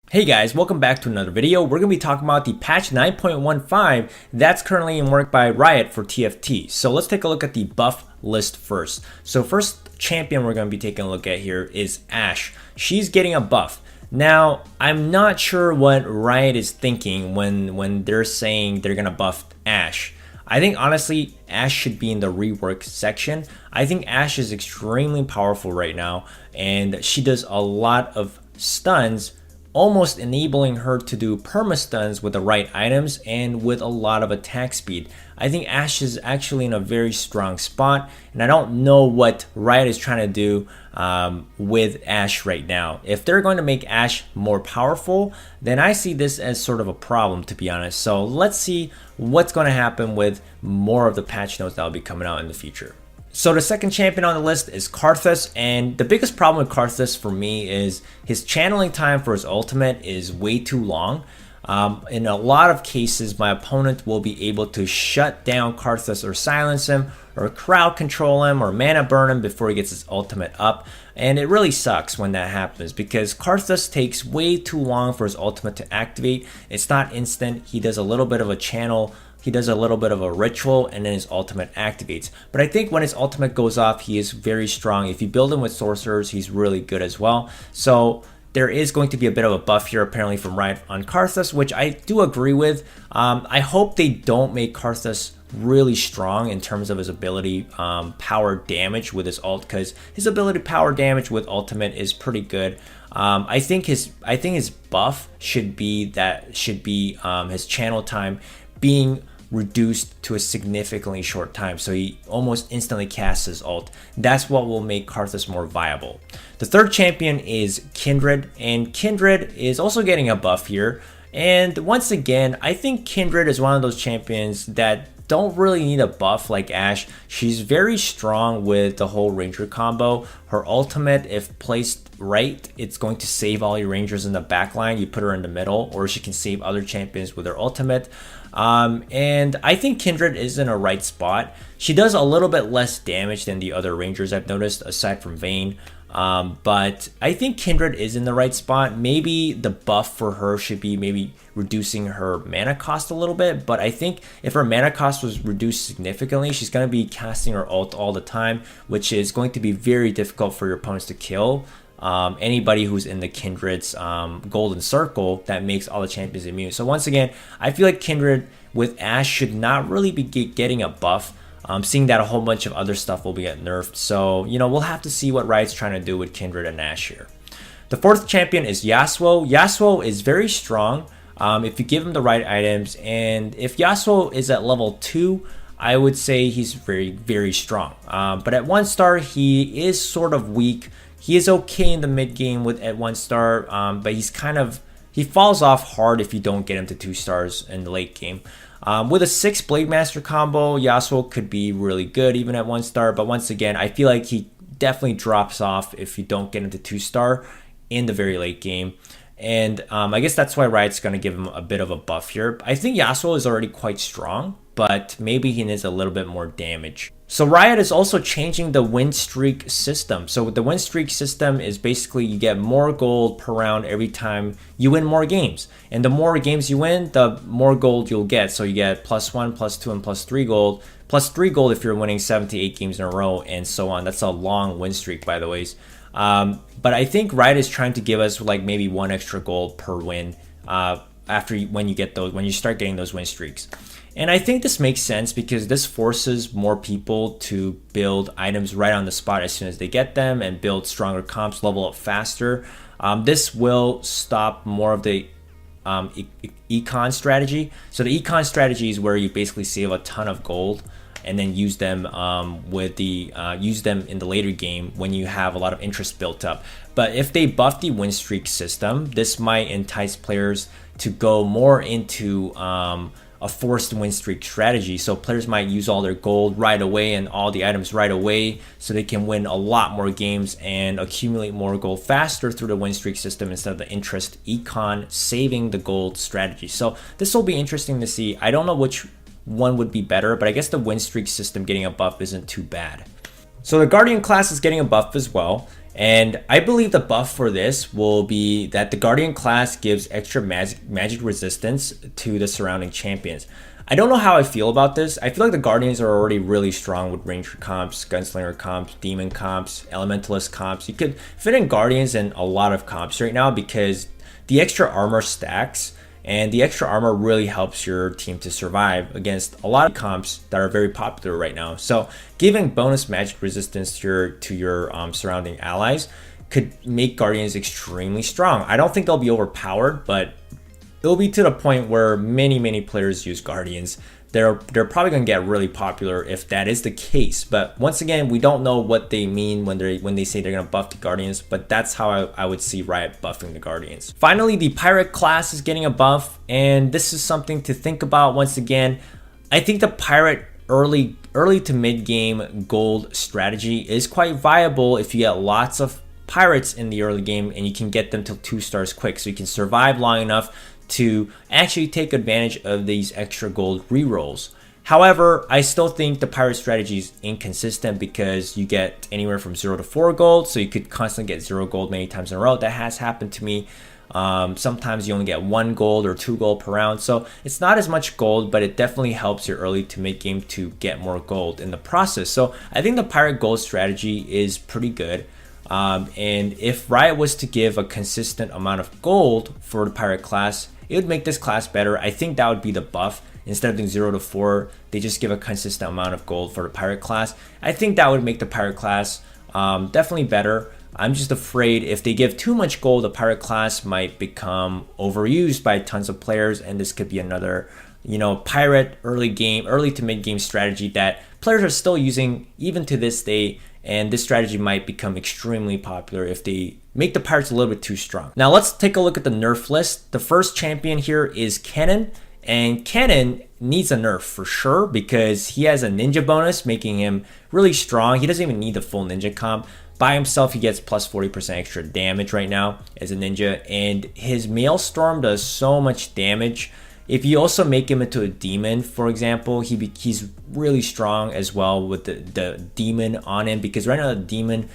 Hey guys, welcome back to another video. We're going to be talking about the patch 9.15 that's currently in work by Riot for TFT. So let's take a look at the buff list first. So first champion we're going to be taking a look at here is Ashe. She's getting a buff. Now, I'm not sure what Riot is thinking when they're saying they're going to buff Ashe. I think honestly, Ashe should be in the rework section. I think Ashe is extremely powerful right now, and she does a lot of stuns, almost enabling her to do perma stuns with the right items and with a lot of attack speed. I think Ashe is actually in a very strong spot, and I don't know what Riot is trying to do with Ashe right now. If they're going to make Ashe more powerful, then I see this as sort of a problem, to be honest. So let's see what's going to happen with more of the patch notes that will be coming out in the future. So the second champion on the list is Karthus, and the biggest problem with Karthus for me is his channeling time for his ultimate is way too long. In a lot of cases, my opponent will be able to shut down Karthus or silence him or crowd control him or mana burn him before he gets his ultimate up. And it really sucks when that happens because Karthus takes way too long for his ultimate to activate. It's not instant. He does a little bit of a channel. He does a little bit of a ritual and then his ultimate activates. But I think when his ultimate goes off, he is very strong. If you build him with sorcerers, he's really good as well. So there is going to be a bit of a buff here apparently from Riot on Karthus, which I do agree with. I hope they don't make Karthus really strong in terms of his ability power damage with his ult, because his ability power damage with ultimate is pretty good. I think his buff should be his channel time being reduced to a significantly short time, so he almost instantly casts his ult. That's what will make Karthus more viable. The third champion is Kindred, and Kindred is also getting a buff here. And once again, I think Kindred is one of those champions that don't really need a buff like Ashe. She's very strong with the whole ranger combo. Her ultimate, if placed right, it's going to save all your rangers in the backline. You put her in the middle, or she can save other champions with her ultimate. And I think Kindred is in a right spot. She does a little bit less damage than the other rangers I've noticed, aside from Vayne. But I think Kindred is in the right spot. Maybe the buff for her should be maybe reducing her mana cost a little bit. But I think if her mana cost was reduced significantly, she's going to be casting her ult all the time, which is going to be very difficult for your opponents to kill. Anybody who's in the Kindred's golden circle that makes all the champions immune. So once again, I feel like Kindred with Ashe should not really be getting a buff. Seeing that a whole bunch of other stuff will be get nerfed. So, we'll have to see what Riot's trying to do with Kindred and Ashe here. The fourth champion is Yasuo. Yasuo is very strong if you give him the right items. And if Yasuo is at level 2, I would say he's very, very strong. But at 1 star, he is sort of weak. He is okay in the mid game at 1 star, but he falls off hard if you don't get him to 2 stars in the late game. With a 6 Blade Master combo, Yasuo could be really good even at 1 star, but once again, I feel like he definitely drops off if you don't get him to 2 star in the very late game. And I guess that's why Riot's going to give him a bit of a buff here. I think Yasuo is already quite strong, but maybe he needs a little bit more damage. So Riot is also changing the win streak system. So the win streak system is basically you get more gold per round every time you win more games. And the more games you win, the more gold you'll get. So you get +1, +2, and +3 gold. +3 gold if you're winning 7 to 8 games in a row and so on. That's a long win streak, by the way. But I think Riot is trying to give us like maybe 1 extra gold per win when you start getting those win streaks. And I think this makes sense because this forces more people to build items right on the spot as soon as they get them and build stronger comps, level up faster. This will stop more of the econ strategy. So the econ strategy is where you basically save a ton of gold and then use them in the later game when you have a lot of interest built up. But if they buff the win streak system, this might entice players to go more into a forced win streak strategy. So players might use all their gold right away and all the items right away so they can win a lot more games and accumulate more gold faster through the win streak system instead of the interest econ saving the gold strategy. So this will be interesting to see. I don't know which one would be better, but I guess the win streak system getting a buff isn't too bad. So the Guardian class is getting a buff as well. And I believe the buff for this will be that the Guardian class gives extra magic resistance to the surrounding champions. I don't know how I feel about this. I feel like the Guardians are already really strong with Ranger comps, Gunslinger comps, Demon comps, Elementalist comps. You could fit in Guardians in a lot of comps right now because the extra armor stacks, and the extra armor really helps your team to survive against a lot of comps that are very popular right now. So giving bonus magic resistance to your surrounding allies could make Guardians extremely strong. I don't think they'll be overpowered, but it'll be to the point where many players use Guardians. They're probably going to get really popular if that is the case. But once again, we don't know what they mean when they say they're going to buff the Guardians, but that's how I would see Riot buffing the Guardians. Finally, the Pirate class is getting a buff, and this is something to think about. Once again, I think the Pirate early to mid game gold strategy is quite viable if you get lots of Pirates in the early game and you can get them to 2 stars quick, so you can survive long enough to actually take advantage of these extra gold rerolls. However, I still think the Pirate strategy is inconsistent because you get anywhere from 0 to 4 gold, so you could constantly get 0 gold many times in a row. That has happened to me. Sometimes you only get 1 gold or 2 gold per round, so it's not as much gold, but it definitely helps your early to mid game to get more gold in the process. So I think the Pirate gold strategy is pretty good. And if Riot was to give a consistent amount of gold for the Pirate class, it would make this class better. I think that would be the buff. Instead of doing 0 to 4, they just give a consistent amount of gold for the Pirate class. I think that would make the Pirate class definitely better. I'm just afraid if they give too much gold, the Pirate class might become overused by tons of players, and this could be another, Pirate early to mid game strategy that players are still using even to this day. And this strategy might become extremely popular if they make the Pirates a little bit too strong. Now let's take a look at the nerf list. The first champion here is Kennen, and Kennen needs a nerf for sure because he has a ninja bonus making him really strong. He doesn't even need the full ninja comp. By himself, he gets plus 40% extra damage right now as a ninja, and his Maelstrom does so much damage. If you also make him into a demon, for example, he's really strong as well with the demon on him, because right now the demon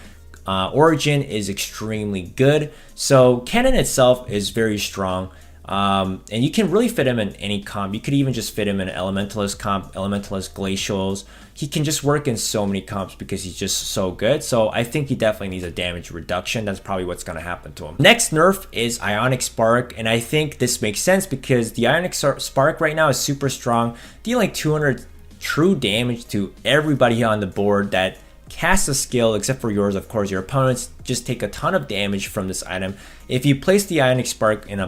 origin is extremely good. So Kennen itself is very strong, and you can really fit him in any comp. You could even just fit him in Elementalist comp, Elementalist Glacials. He can just work in so many comps because he's just so good. So I think he definitely needs a damage reduction. That's probably what's going to happen to him. Next nerf is Ionic Spark, and I think this makes sense because the Ionic Spark right now is super strong, dealing 200 true damage to everybody on the board that casts a skill, except for yours, of course. Your opponents just take a ton of damage from this item. If you place the Ionic Spark in the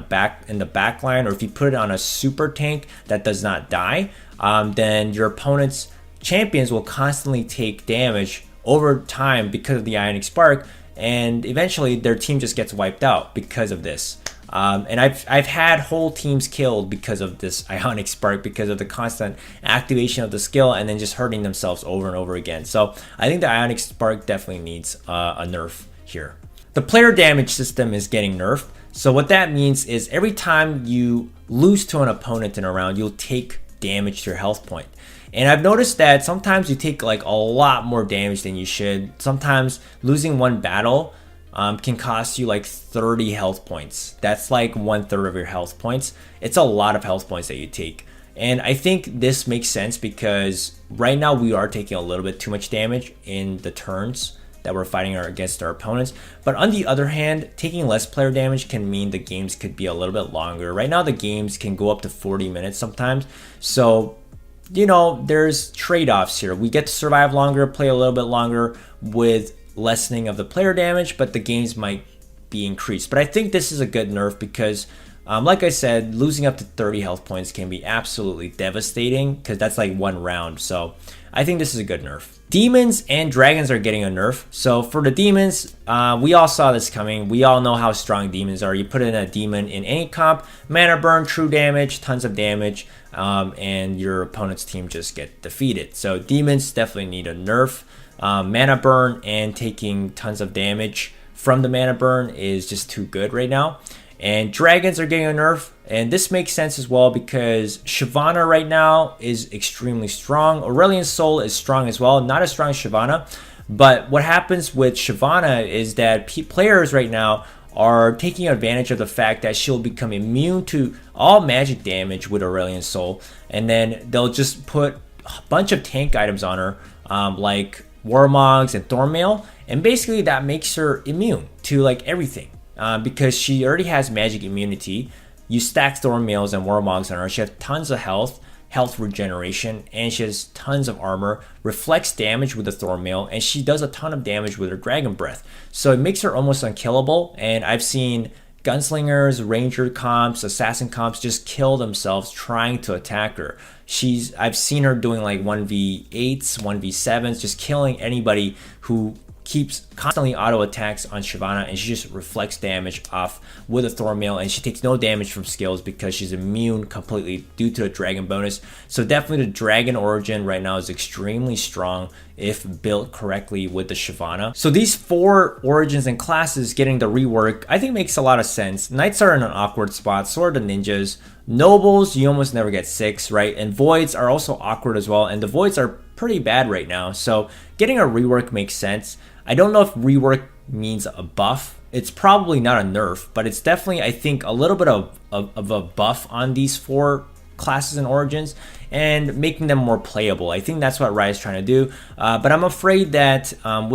back line, or if you put it on a super tank that does not die, then your opponent's champions will constantly take damage over time because of the Ionic Spark, and eventually their team just gets wiped out because of this. And I've had whole teams killed because of this Ionic Spark, because of the constant activation of the skill and then just hurting themselves over and over again. So I think the Ionic Spark definitely needs a nerf here. The player damage system is getting nerfed. So what that means is every time you lose to an opponent in a round, you'll take damage to your health point. And I've noticed that sometimes you take like a lot more damage than you should. Sometimes losing one battle can cost you like 30 health points. That's like 1/3 of your health points. It's a lot of health points that you take. And I think this makes sense because right now we are taking a little bit too much damage in the turns that we're fighting against our opponents. But on the other hand, taking less player damage can mean the games could be a little bit longer. Right now the games can go up to 40 minutes sometimes. So there's trade-offs here. We get to survive longer, play a little bit longer with lessening of the player damage, but the games might be increased. But I think this is a good nerf because, like I said, losing up to 30 health points can be absolutely devastating because that's like one round. So I think this is a good nerf. Demons and dragons are getting a nerf. So for the demons, we all saw this coming. We all know how strong demons are. You put in a demon in any comp, mana burn, true damage, tons of damage, and your opponent's team just get defeated. So demons definitely need a nerf. Mana burn and taking tons of damage from the mana burn is just too good right now. And dragons are getting a nerf, and this makes sense as well because Shyvana right now is extremely strong. Aurelion Sol is strong as well, not as strong as Shyvana, But what happens with Shyvana is that players right now are taking advantage of the fact that she'll become immune to all magic damage with Aurelion Sol, and then they'll just put a bunch of tank items on her, like Warmogs and Thornmail, and basically that makes her immune to like everything, because she already has magic immunity. You stack Thornmails and Warmogs on her, she has tons of health regeneration, and she has tons of armor, reflects damage with the Thornmail, and she does a ton of damage with her Dragon Breath. So it makes her almost unkillable, and I've seen gunslingers, ranger comps, assassin comps just kill themselves trying to attack her. I've seen her doing like 1v8s, 1v7s, just killing anybody who keeps constantly auto attacks on Shyvana, and she just reflects damage off with a Thornmail, and she takes no damage from skills because she's immune completely due to the dragon bonus. So definitely the dragon origin right now is extremely strong if built correctly with the Shyvana. So these 4 origins and classes getting the rework I think makes a lot of sense. Knights are in an awkward spot, so are the ninjas. Nobles, you almost never get 6, right? And voids are also awkward as well, and the voids are pretty bad right now, so getting a rework makes sense. I don't know if rework means a buff. It's probably not a nerf, but it's definitely, I think, a little bit of a buff on these 4 classes and origins and making them more playable. I think that's what Riot's trying to do, but I'm afraid that with